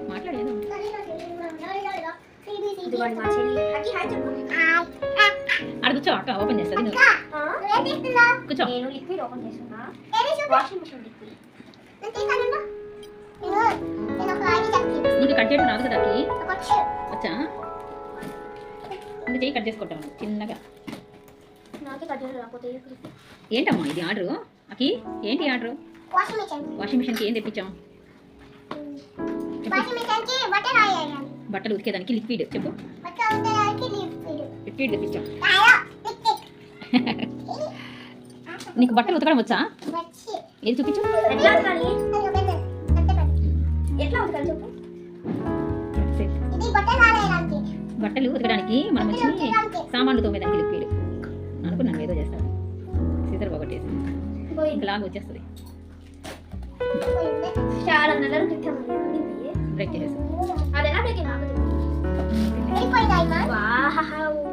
మాట్లాడేది అక్కడ కూర్చో అక్క ఓపెన్ చేస్తుంది కూర్చో నేను లిక్విడ్ ఓపెన్ చేస్తున్నా వాషింగ్ మిషన్ లిక్విడ్ నీకు కట్ చేయడం రాదు కదా అక్కి వచ్చా చెయ్యి కట్ చేసుకుంటాను చిన్నగా నాకే కట్ చేయడం రాకపోతే ఏంటమ్మా ఇది ఆర్డరు అక్కి ఏంటి ఆర్డరు వాషింగ్ మిషన్కి ఏం తెప్పించాం బట్టలు ఉతికేదానికి లిక్విడ్ చెప్పు లిక్విడ్ తెప్పించాం నీకు బట్టలు ఉతకడం వచ్చా ఏది చూపించు బట్టలు ఉతకడానికి మనం వచ్చి సామాన్లు తోమేదానికి లిక్విడ్ అనుకున్నాను ఏదో చేస్తాను సీజర్ ఒకటేసి లాగా వచ్చేస్తుంది చాలా బ్రేక్ చేసేసి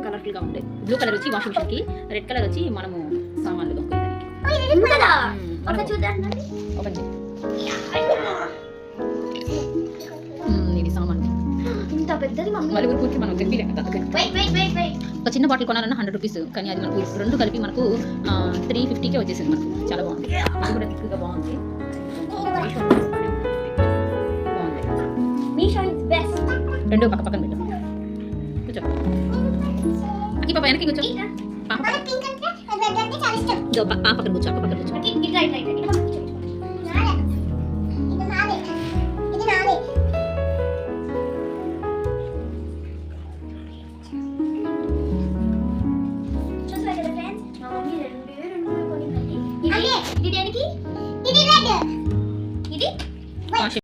కలర్ఫుల్ గా ఉంటాయి బ్లూ కలర్ వచ్చి వాషింగ్ మిషన్ కి రెడ్ కలర్ వచ్చి మనము సామాన్లు తోమేదానికి ఓపెన్ చేయి ఇది సామాన్ ఇంత పెద్దది మళ్ళీ ఊరికి మనం తెప్పి ఒక చిన్న బాటిల్ కొనాలన్నా 100 రూపీస్ కానీ అది మనకు రెండు కలిపి మనకు 350కే వచ్చేసింది మనకు చాలా బాగుంది అది కూడా థిక్గా బాగుంది రెండో పక్క పక్కన పెట్టు కూర్చో అక్కి పాప వెనక్కి కూర్చో పాప పక్కన కూర్చో అక్క పక్కన కూర్చో ఇది దేనికి